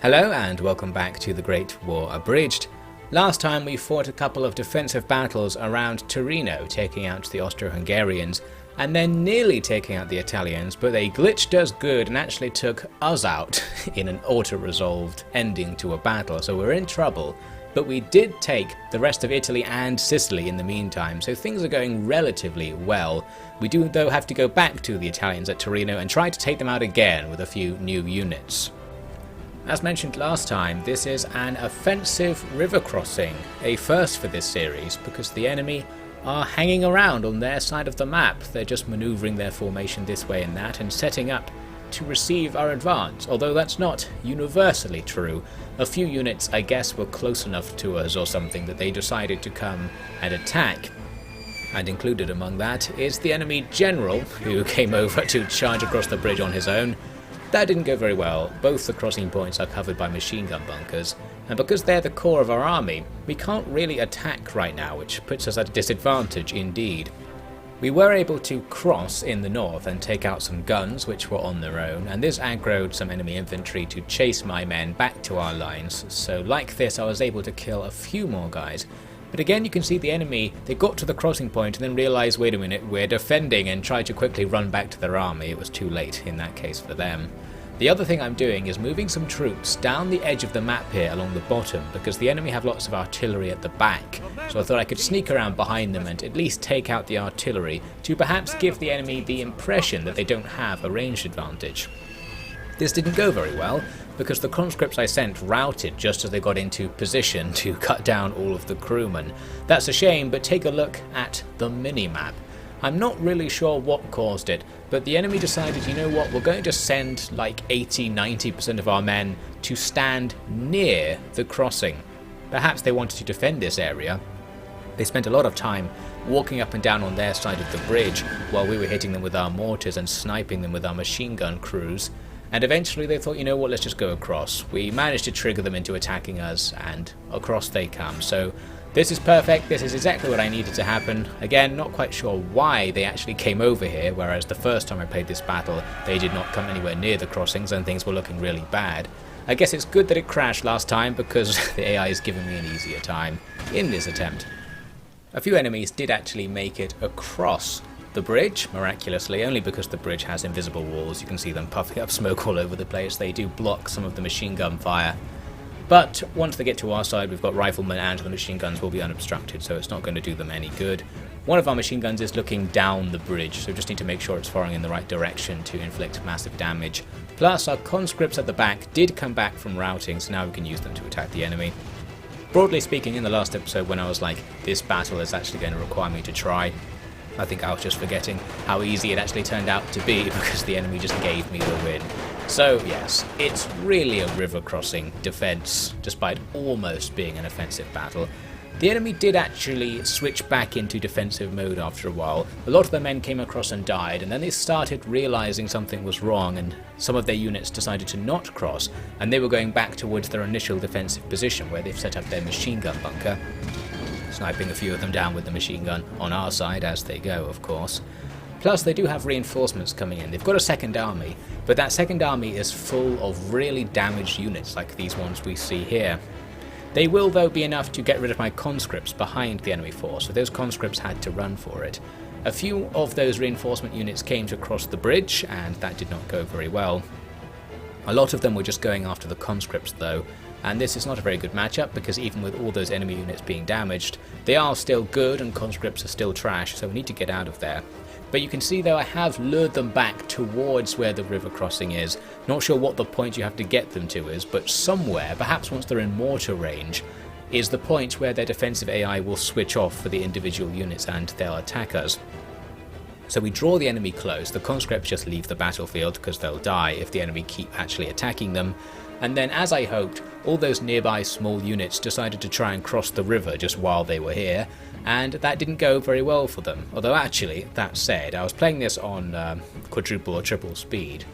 Hello and welcome back to the Great War Abridged. Last time we fought a couple of defensive battles around Torino, taking out the Austro-Hungarians and then nearly taking out the Italians, but they glitched us good and actually took us out in an auto-resolved ending to a battle, so we're in trouble. But we did take the rest of Italy and Sicily in the meantime, so things are going relatively well. We do though have to go back to the Italians at Torino and try to take them out again with a few new units. As mentioned last time, this is an offensive river crossing, a first for this series because the enemy are hanging around on their side of the map. They're just manoeuvring their formation this way and that and setting up to receive our advance, although that's not universally true. A few units, I guess, were close enough to us or something that they decided to come and attack. And included among that is the enemy general, who came over to charge across the bridge on his own. That didn't go very well. Both the crossing points are covered by machine gun bunkers, and because they're the core of our army, we can't really attack right now, which puts us at a disadvantage indeed. We were able to cross in the north and take out some guns which were on their own, and this aggroed some enemy infantry to chase my men back to our lines, so like this I was able to kill a few more guys. But again, you can see the enemy, they got to the crossing point and then realised, wait a minute, we're defending, and tried to quickly run back to their army. It was too late in that case for them. The other thing I'm doing is moving some troops down the edge of the map here along the bottom, because the enemy have lots of artillery at the back. So I thought I could sneak around behind them and at least take out the artillery to perhaps give the enemy the impression that they don't have a ranged advantage. This didn't go very well, because the conscripts I sent routed just as they got into position to cut down all of the crewmen. That's a shame, but take a look at the mini-map. I'm not really sure what caused it, but the enemy decided, you know what, we're going to send like 80-90% of our men to stand near the crossing. Perhaps they wanted to defend this area. They spent a lot of time walking up and down on their side of the bridge while we were hitting them with our mortars and sniping them with our machine gun crews. And eventually they thought, you know what, let's just go across. We managed to trigger them into attacking us, and across they come. So this is perfect, this is exactly what I needed to happen. Again, not quite sure why they actually came over here, whereas the first time I played this battle, they did not come anywhere near the crossings and things were looking really bad. I guess it's good that it crashed last time, because the AI is giving me an easier time in this attempt. A few enemies did actually make it across the bridge, miraculously, only because the bridge has invisible walls. You can see them puffing up smoke all over the place. They do block some of the machine gun fire. But once they get to our side, we've got riflemen and the machine guns will be unobstructed, so it's not going to do them any good. One of our machine guns is looking down the bridge, so just need to make sure it's firing in the right direction to inflict massive damage. Plus, our conscripts at the back did come back from routing, so now we can use them to attack the enemy. Broadly speaking, in the last episode when I was like, this battle is actually going to require me to try, I think I was just forgetting how easy it actually turned out to be because the enemy just gave me the win. So yes, it's really a river crossing defense, despite almost being an offensive battle. The enemy did actually switch back into defensive mode after a while. A lot of their men came across and died, and then they started realizing something was wrong, and some of their units decided to not cross, and they were going back towards their initial defensive position where they've set up their machine gun bunker. Sniping a few of them down with the machine gun on our side as they go, of course. Plus, they do have reinforcements coming in. They've got a second army, but that second army is full of really damaged units like these ones we see here. They will, though, be enough to get rid of my conscripts behind the enemy force, so those conscripts had to run for it. A few of those reinforcement units came to cross the bridge, and that did not go very well. A lot of them were just going after the conscripts, though, and this is not a very good matchup because even with all those enemy units being damaged, they are still good and conscripts are still trash, so we need to get out of there. But you can see though I have lured them back towards where the river crossing is. Not sure what the point you have to get them to is, but somewhere, perhaps once they're in mortar range, is the point where their defensive AI will switch off for the individual units and they'll attack us. So we draw the enemy close, the conscripts just leave the battlefield because they'll die if the enemy keep actually attacking them. And then, as I hoped, all those nearby small units decided to try and cross the river just while they were here, and that didn't go very well for them. Although actually, that said, I was playing this on quadruple or triple speed,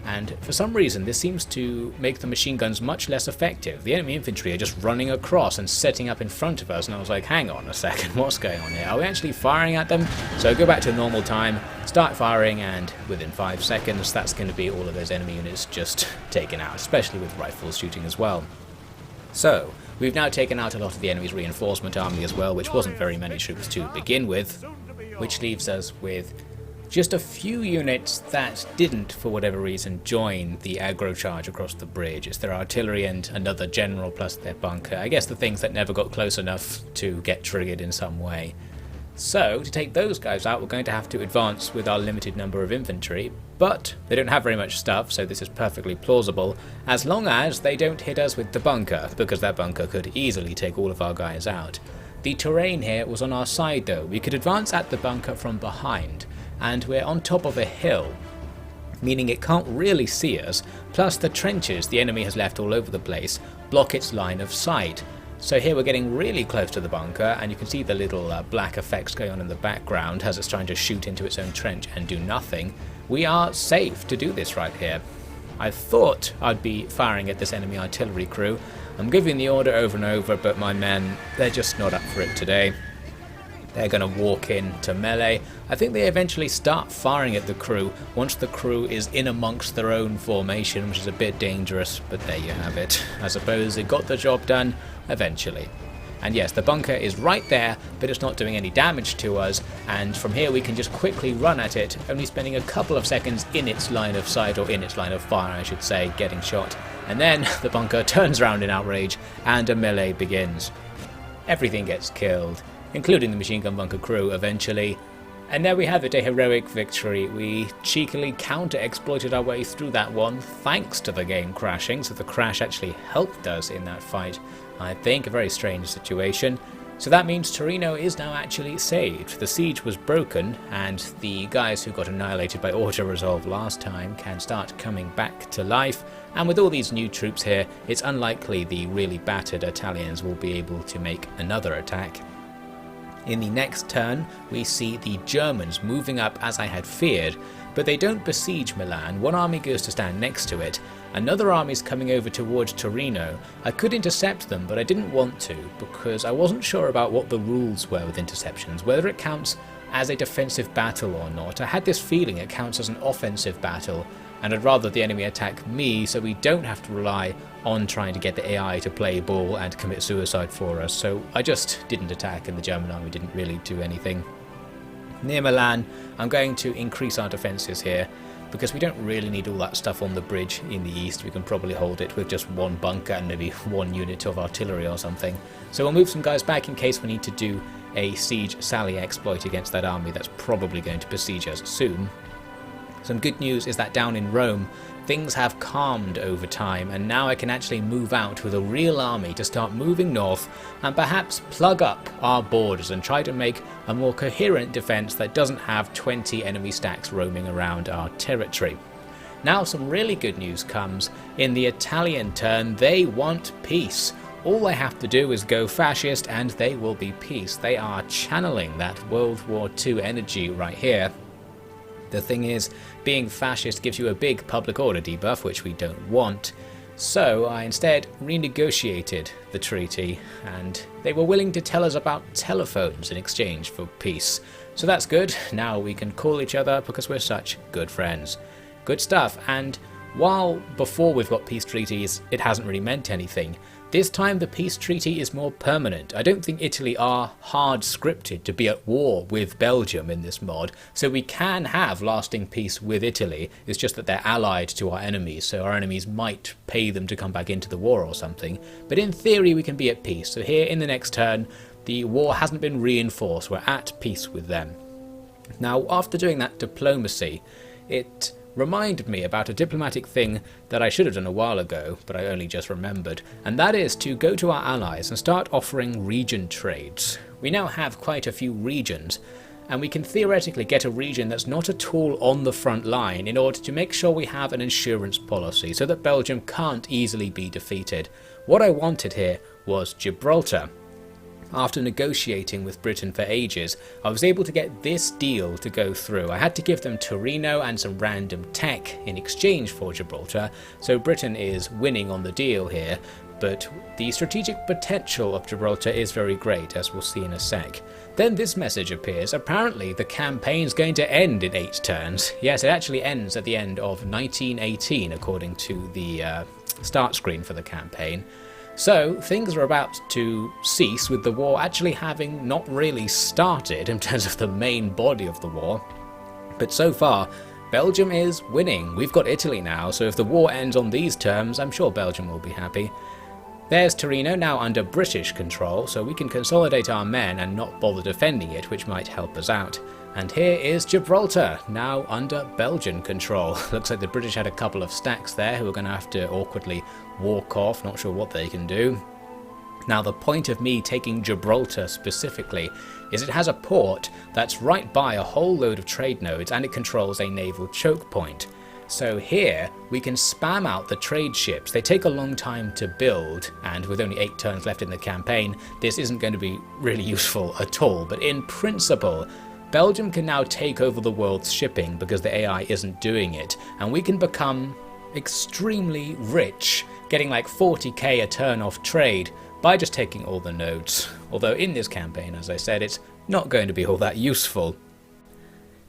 and for some reason this seems to make the machine guns much less effective. The enemy infantry are just running across and setting up in front of us, and I was like, hang on a second, what's going on here? Are we actually firing at them? So go back to normal time, start firing, and within 5 seconds that's going to be all of those enemy units just taken out, especially with rifles shooting as well. So we've now taken out a lot of the enemy's reinforcement army as well, which wasn't very many troops to begin with, which leaves us with just a few units that didn't, for whatever reason, join the aggro charge across the bridge. It's their artillery and another general plus their bunker. I guess the things that never got close enough to get triggered in some way. So, to take those guys out, we're going to have to advance with our limited number of infantry, but they don't have very much stuff, so this is perfectly plausible, as long as they don't hit us with the bunker, because that bunker could easily take all of our guys out. The terrain here was on our side though. We could advance at the bunker from behind, and we're on top of a hill, meaning it can't really see us, plus the trenches the enemy has left all over the place block its line of sight. So here we're getting really close to the bunker, and you can see the little black effects going on in the background as it's trying to shoot into its own trench and do nothing. We are safe to do this right here. I thought I'd be firing at this enemy artillery crew. I'm giving the order over and over, but my men, they're just not up for it today. They're going to walk in to melee. I think they eventually start firing at the crew once the crew is in amongst their own formation, which is a bit dangerous, but there you have it. I suppose it got the job done eventually. And yes, the bunker is right there, but it's not doing any damage to us, and from here we can just quickly run at it, only spending a couple of seconds in its line of sight, or in its line of fire I should say, getting shot. And then the bunker turns around in outrage and a melee begins. Everything gets killed, including the machine gun bunker crew eventually. And there we have it, a heroic victory. We cheekily counter-exploited our way through that one, thanks to the game crashing, so the crash actually helped us in that fight. I think a very strange situation. So that means Torino is now actually saved. The siege was broken, and the guys who got annihilated by auto-resolve last time can start coming back to life. And with all these new troops here, it's unlikely the really battered Italians will be able to make another attack. In the next turn, we see the Germans moving up as I had feared, but they don't besiege Milan. One army goes to stand next to it. Another army is coming over towards Torino. I could intercept them, but I didn't want to, because I wasn't sure about what the rules were with interceptions, whether it counts as a defensive battle or not. I had this feeling it counts as an offensive battle, and I'd rather the enemy attack me so we don't have to rely on trying to get the AI to play ball and commit suicide for us. So I just didn't attack, and the German army didn't really do anything. Near Milan, I'm going to increase our defences here, because we don't really need all that stuff on the bridge in the east. We can probably hold it with just one bunker and maybe one unit of artillery or something. So we'll move some guys back in case we need to do a siege sally exploit against that army that's probably going to besiege us soon. Some good news is that down in Rome, things have calmed over time, and now I can actually move out with a real army to start moving north and perhaps plug up our borders and try to make a more coherent defence that doesn't have 20 enemy stacks roaming around our territory. Now some really good news comes. In the Italian turn, they want peace. All they have to do is go fascist and they will be peace. They are channeling that World War II energy right here. The thing is, being fascist gives you a big public order debuff, which we don't want. So I instead renegotiated the treaty, and they were willing to tell us about telephones in exchange for peace. So that's good. Now we can call each other because we're such good friends. Good stuff. And while before we've got peace treaties, it hasn't really meant anything, this time the peace treaty is more permanent. I don't think Italy are hard scripted to be at war with Belgium in this mod, so we can have lasting peace with Italy. It's just that they're allied to our enemies, so our enemies might pay them to come back into the war or something. But in theory we can be at peace. So here in the next turn, the war hasn't been reinforced. We're at peace with them. Now after doing that diplomacy, it reminded me about a diplomatic thing that I should have done a while ago, but I only just remembered, and that is to go to our allies and start offering region trades. We now have quite a few regions, and we can theoretically get a region that's not at all on the front line in order to make sure we have an insurance policy so that Belgium can't easily be defeated. What I wanted here was Gibraltar. After negotiating with Britain for ages, I was able to get this deal to go through. I had to give them Torino and some random tech in exchange for Gibraltar, so Britain is winning on the deal here, but the strategic potential of Gibraltar is very great, as we'll see in a sec. Then this message appears. Apparently the campaign's going to end in 8 turns. Yes, it actually ends at the end of 1918, according to the start screen for the campaign. So things are about to cease, with the war actually having not really started in terms of the main body of the war. But so far, Belgium is winning. We've got Italy now, so if the war ends on these terms, I'm sure Belgium will be happy. There's Torino, now under British control, so we can consolidate our men and not bother defending it, which might help us out. And here is Gibraltar, now under Belgian control. Looks like the British had a couple of stacks there who are going to have to awkwardly walk off, not sure what they can do. Now the point of me taking Gibraltar specifically is it has a port that's right by a whole load of trade nodes, and it controls a naval choke point. So here we can spam out the trade ships. They take a long time to build, and with only 8 turns left in the campaign, this isn't going to be really useful at all. But in principle, Belgium can now take over the world's shipping because the AI isn't doing it, and we can become extremely rich, getting like 40k a turn off trade by just taking all the nodes. Although in this campaign, as I said, it's not going to be all that useful.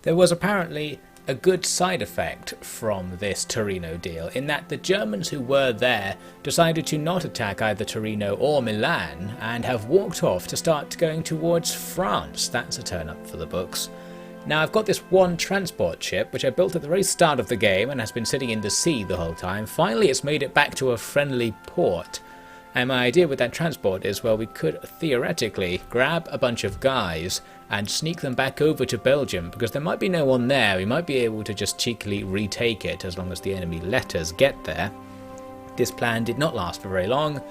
There was apparently a good side effect from this Torino deal, in that the Germans who were there decided to not attack either Torino or Milan and have walked off to start going towards France. That's a turn up for the books. Now I've got this one transport ship which I built at the very start of the game and has been sitting in the sea the whole time. Finally it's made it back to a friendly port. And my idea with that transport is, well, we could theoretically grab a bunch of guys and sneak them back over to Belgium, because there might be no one there. We might be able to just cheekily retake it as long as the enemy let us get there. This plan did not last for very long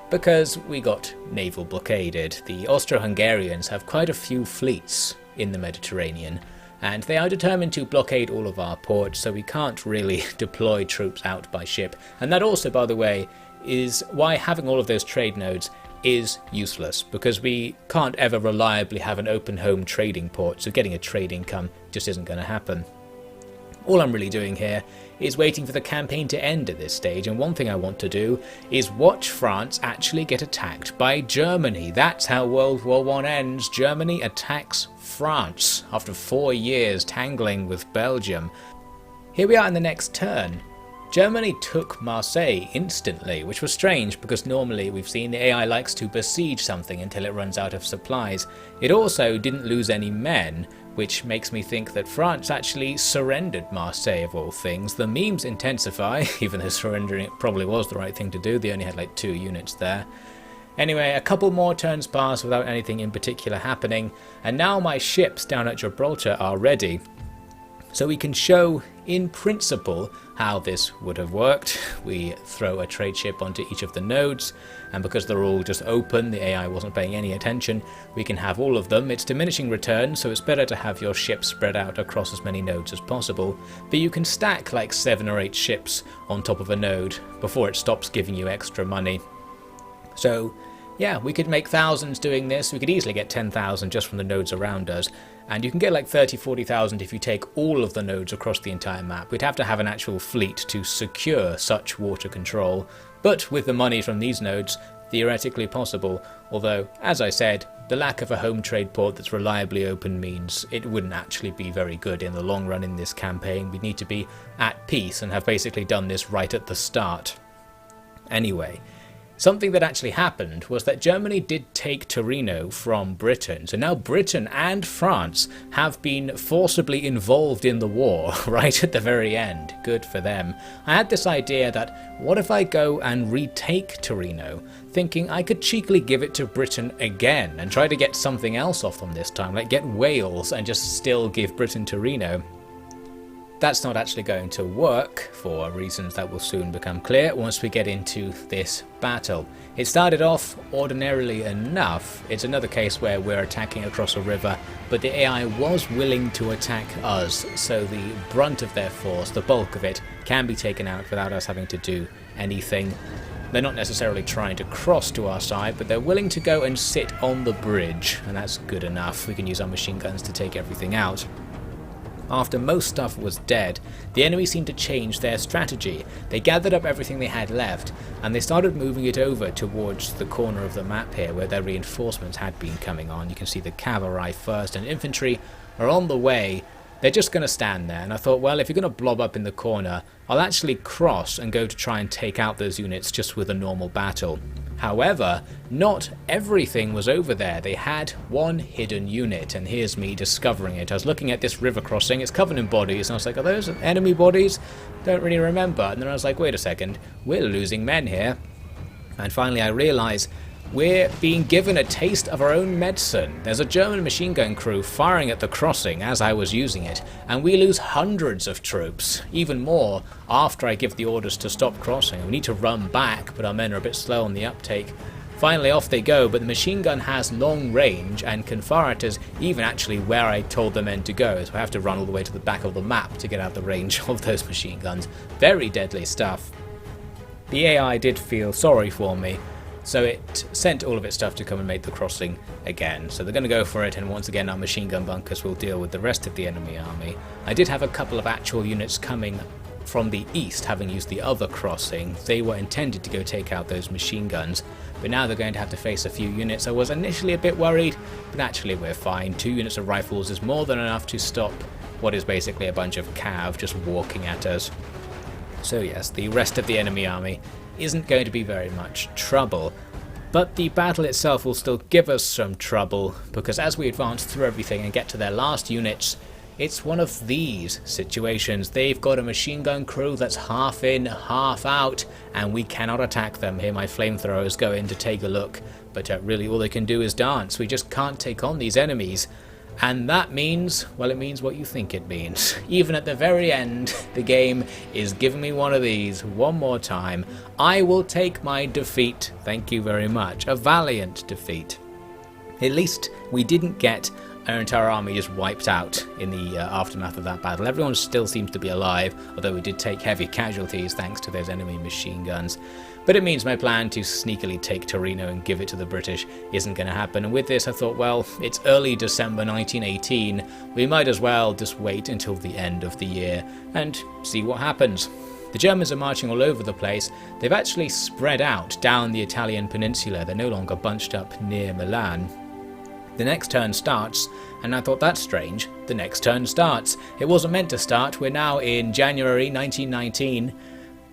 because we got naval blockaded. The Austro-Hungarians have quite a few fleets in the Mediterranean, and they are determined to blockade all of our ports, so we can't really deploy troops out by ship. And that also, by the way, is why having all of those trade nodes is useless, because we can't ever reliably have an open home trading port, so getting a trade income just isn't going to happen. All I'm really doing here is waiting for the campaign to end at this stage, and one thing I want to do is watch France actually get attacked by Germany. That's how World War I ends. Germany attacks France after 4 years tangling with Belgium. Here we are in the next turn. Germany took Marseille instantly, which was strange because normally we've seen the AI likes to besiege something until it runs out of supplies. It also didn't lose any men, which makes me think that France actually surrendered Marseille of all things. The memes intensify, even though surrendering it probably was the right thing to do. They only had like 2 units there. Anyway, a couple more turns pass without anything in particular happening, and now my ships down at Gibraltar are ready. So we can show, in principle, how this would have worked. We throw a trade ship onto each of the nodes, and because they're all just open, the AI wasn't paying any attention, we can have all of them. It's diminishing returns, so it's better to have your ships spread out across as many nodes as possible, but you can stack like 7 or 8 ships on top of a node before it stops giving you extra money. So yeah, we could make thousands doing this. We could easily get 10,000 just from the nodes around us, and you can get like 30-40,000 if you take all of the nodes across the entire map. We'd have to have an actual fleet to secure such water control, but with the money from these nodes, theoretically possible, although, as I said, the lack of a home trade port that's reliably open means it wouldn't actually be very good in the long run in this campaign. We'd need to be at peace and have basically done this right at the start. Anyway, something that actually happened was that Germany did take Torino from Britain, so now Britain and France have been forcibly involved in the war right at the very end. Good for them. I had this idea that what if I go and retake Torino, thinking I could cheekily give it to Britain again and try to get something else off them this time, like get Wales and just still give Britain Torino. That's not actually going to work, for reasons that will soon become clear once we get into this battle. It started off ordinarily enough. It's another case where we're attacking across a river, but the AI was willing to attack us, so the brunt of their force, the bulk of it, can be taken out without us having to do anything. They're not necessarily trying to cross to our side, but they're willing to go and sit on the bridge, and that's good enough. We can use our machine guns to take everything out. After most stuff was dead, the enemy seemed to change their strategy. They gathered up everything they had left, and they started moving it over towards the corner of the map here where their reinforcements had been coming on. You can see the cavalry first and infantry are on the way. They're just going to stand there, and I thought, well, if you're going to blob up in the corner, I'll actually cross and go to try and take out those units just with a normal battle. However, not everything was over there. They had one hidden unit, and here's me discovering it. I was looking at this river crossing, it's covered in bodies, and I was like, are those enemy bodies? Don't really remember. And then I was like, wait a second, we're losing men here. And finally I realised we're being given a taste of our own medicine. There's a German machine gun crew firing at the crossing as I was using it, and we lose hundreds of troops, even more after I give the orders to stop crossing. We need to run back, but our men are a bit slow on the uptake. Finally off they go, but the machine gun has long range and can fire at us even actually where I told the men to go, so I have to run all the way to the back of the map to get out the range of those machine guns. Very deadly stuff. The AI did feel sorry for me, so it sent all of its stuff to come and make the crossing again. So they're going to go for it, and once again our machine gun bunkers will deal with the rest of the enemy army. I did have a couple of actual units coming from the east, having used the other crossing. They were intended to go take out those machine guns, but now they're going to have to face a few units. I was initially a bit worried, but actually we're fine. 2 units of rifles is more than enough to stop what is basically a bunch of cav just walking at us. So yes, the rest of the enemy army isn't going to be very much trouble, but the battle itself will still give us some trouble, because as we advance through everything and get to their last units, it's one of these situations. They've got a machine gun crew that's half in, half out, and we cannot attack them. Here my flamethrowers go in to take a look, but really all they can do is dance. We just can't take on these enemies. And that means, well, it means what you think it means. Even at the very end, the game is giving me one of these one more time. I will take my defeat. Thank you very much. A valiant defeat. At least we didn't get our entire army just wiped out in the aftermath of that battle. Everyone still seems to be alive, although we did take heavy casualties thanks to those enemy machine guns. But it means my plan to sneakily take Torino and give it to the British isn't going to happen. And with this I thought, well, it's early December 1918, we might as well just wait until the end of the year and see what happens. The Germans are marching all over the place. They've actually spread out down the Italian peninsula. They're no longer bunched up near Milan. The next turn starts, and I thought, that's strange. The next turn starts. It wasn't meant to start. We're now in January 1919,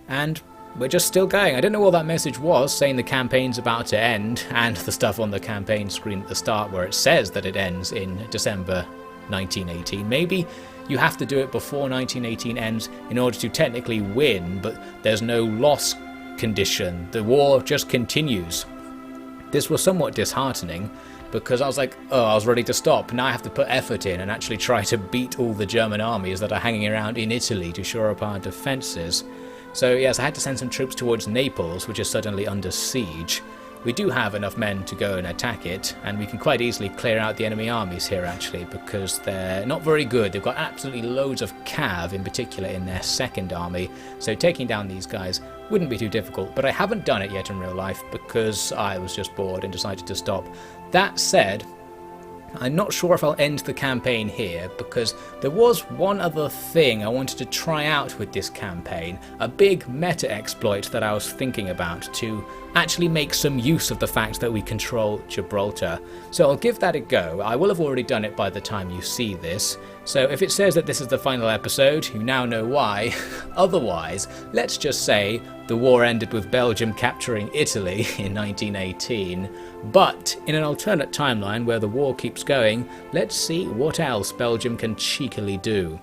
and we're just still going. I don't know what that message was, saying the campaign's about to end, and the stuff on the campaign screen at the start where it says that it ends in December 1918. Maybe you have to do it before 1918 ends in order to technically win, but there's no loss condition. The war just continues. This was somewhat disheartening, because I was like, oh, I was ready to stop. Now I have to put effort in and actually try to beat all the German armies that are hanging around in Italy to shore up our defences. So yes, I had to send some troops towards Naples, which is suddenly under siege. We do have enough men to go and attack it, and we can quite easily clear out the enemy armies here actually, because they're not very good. They've got absolutely loads of cav in particular in their second army, so taking down these guys wouldn't be too difficult, but I haven't done it yet in real life because I was just bored and decided to stop. That said, I'm not sure if I'll end the campaign here, because there was one other thing I wanted to try out with this campaign, a big meta exploit that I was thinking about to actually make some use of the fact that we control Gibraltar. So I'll give that a go. I will have already done it by the time you see this, so if it says that this is the final episode, you now know why. Otherwise, let's just say the war ended with Belgium capturing Italy in 1918. But in an alternate timeline where the war keeps going, let's see what else Belgium can cheekily do.